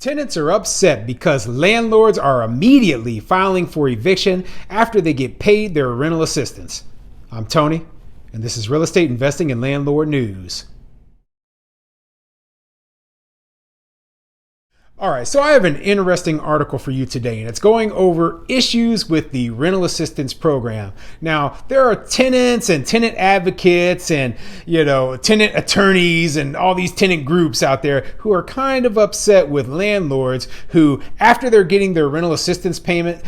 Tenants are upset because landlords are immediately filing for eviction after they get paid their rental assistance. I'm Tony, and this is Real Estate Investing and Landlord News. All right, so I have an interesting article for you today, and it's going over issues with the rental assistance program. Now, there are tenants and tenant advocates and, tenant attorneys and all these tenant groups out there who are kind of upset with landlords who, after they're getting their rental assistance payment,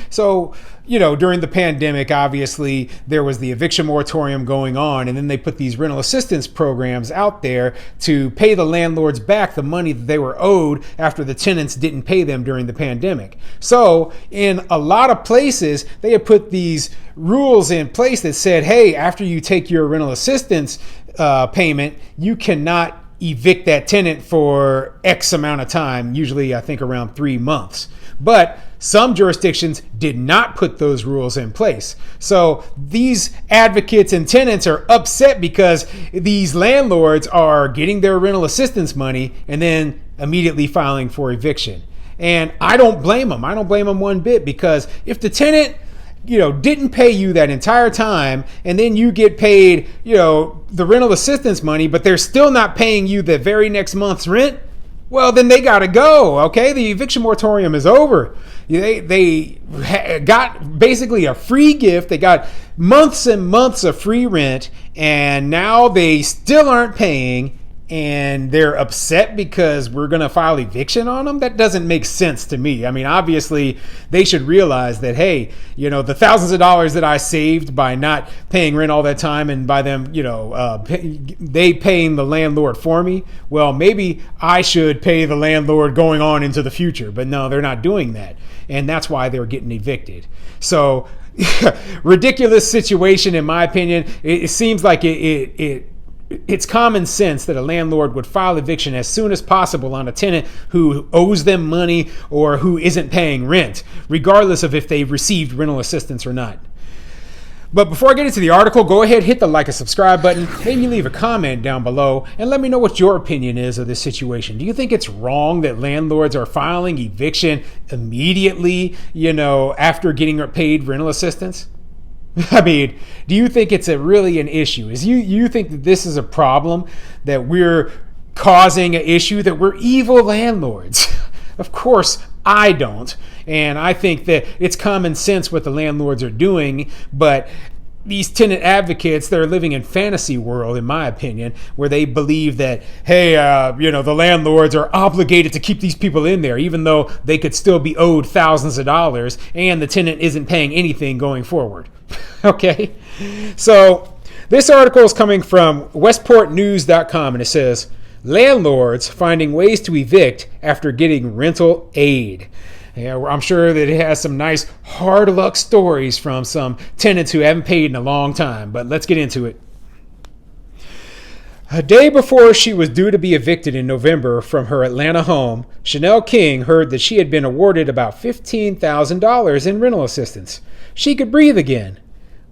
during the pandemic, obviously, there was the eviction moratorium going on, and then they put these rental assistance programs out there to pay the landlords back the money that they were owed after the tenants didn't pay them during the pandemic. So in a lot of places, they had put these rules in place that said, hey, after you take your rental assistance payment, you cannot evict that tenant for X amount of time, usually I think around 3 months. But some jurisdictions did not put those rules in place. So these advocates and tenants are upset because these landlords are getting their rental assistance money and then immediately filing for eviction. And I don't blame them. I don't blame them one bit, because if the tenant didn't pay you that entire time, and then you get paid, the rental assistance money, but they're still not paying you the very next month's rent, well, then they got to go, okay? The eviction moratorium is over. They got basically a free gift. They got months and months of free rent, and now they still aren't paying, and they're upset because we're going to file eviction on them? That doesn't make sense to me. I mean, obviously, they should realize that, hey, the thousands of dollars that I saved by not paying rent all that time, and by them, they paying the landlord for me, well, maybe I should pay the landlord going on into the future. But no, they're not doing that. And that's why they're getting evicted. So, ridiculous situation, in my opinion. It seems like it's common sense that a landlord would file eviction as soon as possible on a tenant who owes them money or who isn't paying rent, regardless of if they've received rental assistance or not. But before I get into the article, go ahead, hit the like and subscribe button, maybe leave a comment down below, and let me know what your opinion is of this situation. Do you think it's wrong that landlords are filing eviction immediately, after getting paid rental assistance? I mean, do you think it's really an issue? You think that this is a problem, that we're causing an issue, that we're evil landlords? Of course, I don't. And I think that it's common sense what the landlords are doing, but these tenant advocates, they're living in fantasy world, in my opinion, where they believe that, hey, the landlords are obligated to keep these people in there, even though they could still be owed thousands of dollars, and the tenant isn't paying anything going forward. Okay? So this article is coming from westportnews.com, and it says, landlords finding ways to evict after getting rental aid. Yeah, I'm sure that it has some nice hard luck stories from some tenants who haven't paid in a long time, but let's get into it. A day before she was due to be evicted in November from her Atlanta home, Chanel King heard that she had been awarded about $15,000 in rental assistance. She could breathe again.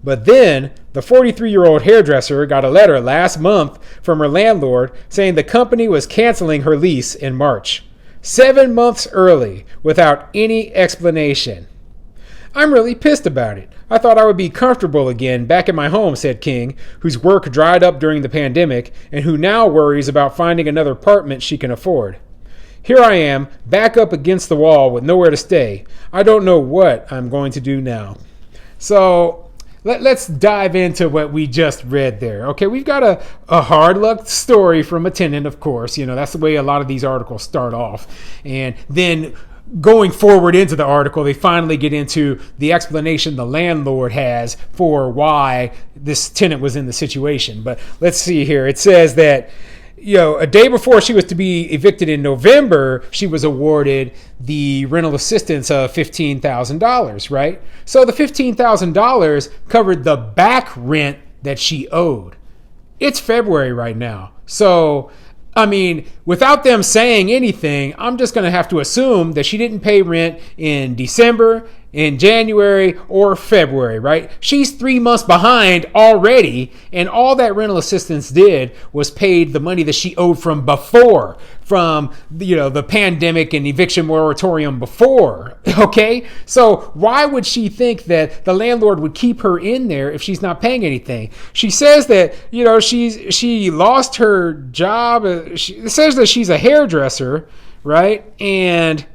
But then, the 43-year-old hairdresser got a letter last month from her landlord saying the company was canceling her lease in March. 7 months early, without any explanation. I'm really pissed about it. I thought I would be comfortable again back in my home, said King, whose work dried up during the pandemic and who now worries about finding another apartment she can afford. Here I am, back up against the wall with nowhere to stay. I don't know what I'm going to do now. So let's dive into what we just read there. Okay, we've got a hard luck story from a tenant, of course. That's the way a lot of these articles start off. And then going forward into the article, they finally get into the explanation the landlord has for why this tenant was in the situation. But let's see here. It says that a day before she was to be evicted in November, she was awarded the rental assistance of $15,000, right? So the $15,000 covered the back rent that she owed. It's February right now. So, I mean, without them saying anything, I'm just going to have to assume that she didn't pay rent in December, in January or February, right? She's 3 months behind already, and all that rental assistance did was paid the money that she owed from before, from the pandemic and eviction moratorium before. Okay, so why would she think that the landlord would keep her in there if she's not paying anything? She says that she lost her job. She says that she's a hairdresser, right? And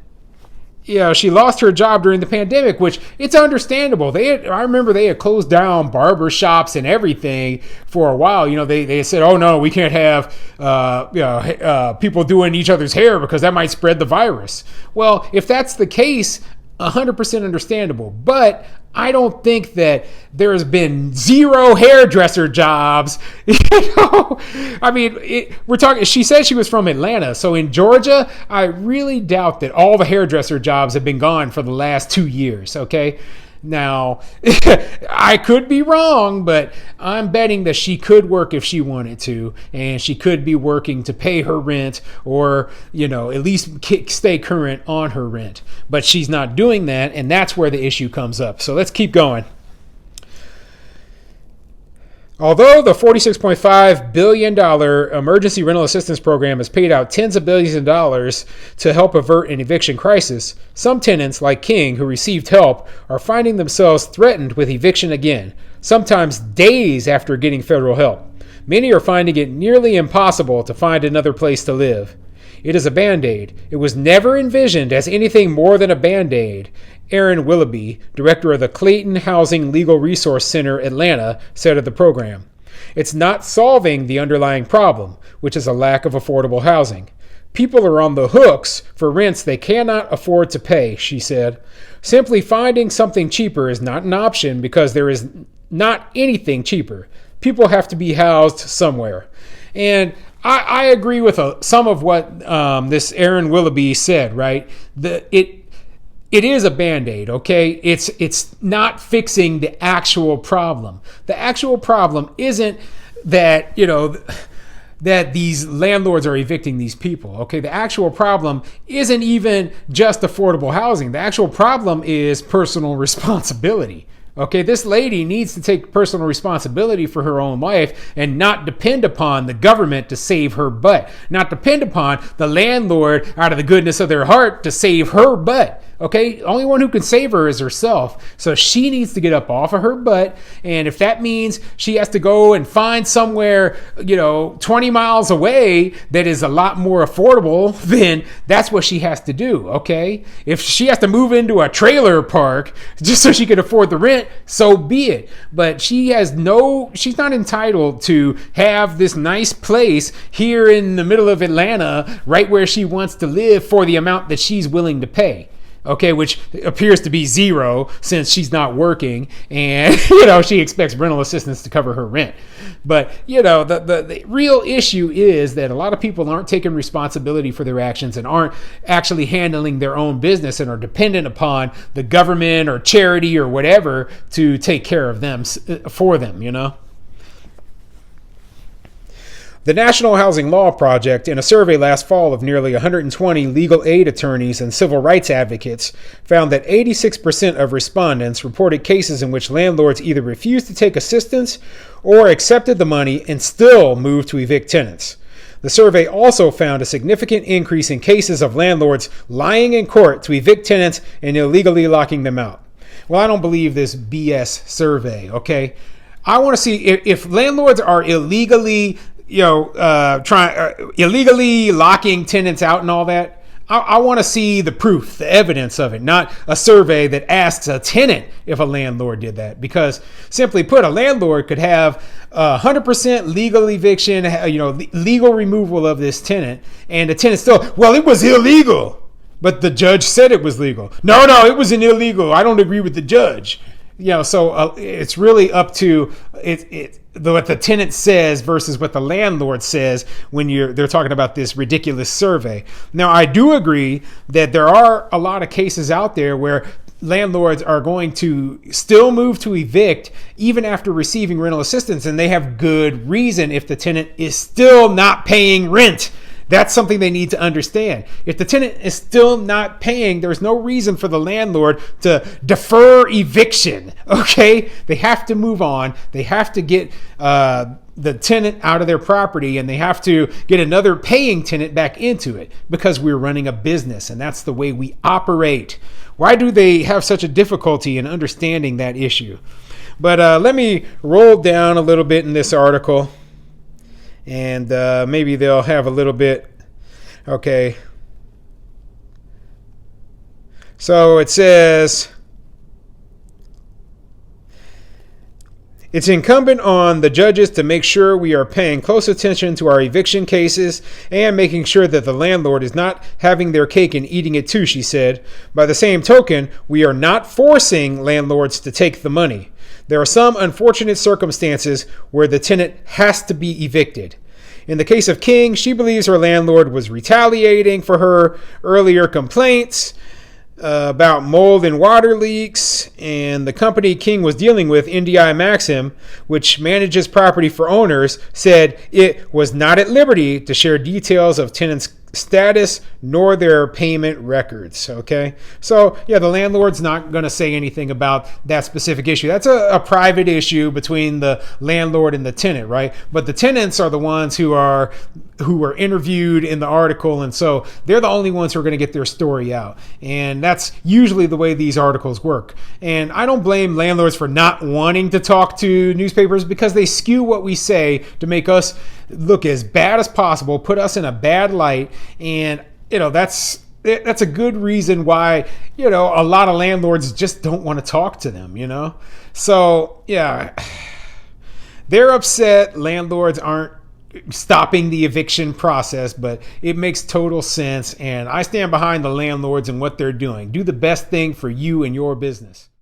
she lost her job during the pandemic, which it's understandable. I remember they had closed down barber shops and everything for a while. They said, oh no, we can't have people doing each other's hair because that might spread the virus. Well, if that's the case, 100% understandable. But I don't think that there has been zero hairdresser jobs. We're talking. She said she was from Atlanta, so in Georgia, I really doubt that all the hairdresser jobs have been gone for the last 2 years. Okay. Now, I could be wrong, but I'm betting that she could work if she wanted to, and she could be working to pay her rent or, at least stay current on her rent. But she's not doing that, and that's where the issue comes up. So let's keep going. Although the $46.5 billion emergency rental assistance program has paid out tens of billions of dollars to help avert an eviction crisis, some tenants, like King, who received help, are finding themselves threatened with eviction again, sometimes days after getting federal help. Many are finding it nearly impossible to find another place to live. It is a Band-Aid. It was never envisioned as anything more than a Band-Aid, Aaron Willoughby, director of the Clayton Housing Legal Resource Center, Atlanta, said of the program. It's not solving the underlying problem, which is a lack of affordable housing. People are on the hooks for rents they cannot afford to pay, she said. Simply finding something cheaper is not an option because there is not anything cheaper. People have to be housed somewhere. And I agree with some of what this Aaron Willoughby said, right? It is a Band-Aid, okay? It's not fixing the actual problem. The actual problem isn't that, that these landlords are evicting these people, okay? The actual problem isn't even just affordable housing. The actual problem is personal responsibility. Okay, this lady needs to take personal responsibility for her own life and not depend upon the government to save her butt. Not depend upon the landlord out of the goodness of their heart to save her butt. Okay, the only one who can save her is herself. So she needs to get up off of her butt. And if that means she has to go and find somewhere, 20 miles away that is a lot more affordable, then that's what she has to do. Okay, if she has to move into a trailer park just so she can afford the rent, so be it. But she's not entitled to have this nice place here in the middle of Atlanta, right where she wants to live for the amount that she's willing to pay. Okay, which appears to be zero since she's not working and, she expects rental assistance to cover her rent. But, the real issue is that a lot of people aren't taking responsibility for their actions and aren't actually handling their own business and are dependent upon the government or charity or whatever to take care of them for them, The National Housing Law Project, in a survey last fall of nearly 120 legal aid attorneys and civil rights advocates, found that 86% of respondents reported cases in which landlords either refused to take assistance or accepted the money and still moved to evict tenants. The survey also found a significant increase in cases of landlords lying in court to evict tenants and illegally locking them out. Well, I don't believe this BS survey, okay? I want to see if landlords are illegally illegally locking tenants out and all that. I want to see the proof, the evidence of it, not a survey that asks a tenant if a landlord did that. Because simply put, a landlord could have 100% legal eviction, legal removal of this tenant, and the tenant still, well, it was illegal, but the judge said it was legal. No, it wasn't illegal. I don't agree with the judge. So it's really up to what the tenant says versus what the landlord says when they're talking about this ridiculous survey. Now, I do agree that there are a lot of cases out there where landlords are going to still move to evict even after receiving rental assistance, and they have good reason if the tenant is still not paying rent. That's something they need to understand. If the tenant is still not paying, there's no reason for the landlord to defer eviction. Okay? They have to move on. They have to get the tenant out of their property, and they have to get another paying tenant back into it, because we're running a business and that's the way we operate. Why do they have such a difficulty in understanding that issue? But let me roll down a little bit in this article, and maybe they'll have a little bit. Okay. So it says, it's incumbent on the judges to make sure we are paying close attention to our eviction cases and making sure that the landlord is not having their cake and eating it too, she said. By the same token, we are not forcing landlords to take the money. There are some unfortunate circumstances where the tenant has to be evicted. In the case of King, she believes her landlord was retaliating for her earlier complaints about mold and water leaks, and the company King was dealing with, NDI Maxim, which manages property for owners, said it was not at liberty to share details of tenants' status nor their payment records. Okay, so yeah, the landlord's not going to say anything about that specific issue. That's a private issue between the landlord and the tenant, right? But the tenants are the ones who were interviewed in the article, and so they're the only ones who are going to get their story out. And that's usually the way these articles work. And I don't blame landlords for not wanting to talk to newspapers, because they skew what we say to make us look as bad as possible, put us in a bad light. And that's a good reason why a lot of landlords just don't want to talk to them. So yeah, they're upset landlords aren't stopping the eviction process, but it makes total sense, and I stand behind the landlords and what they're doing. Do the best thing for you and your business.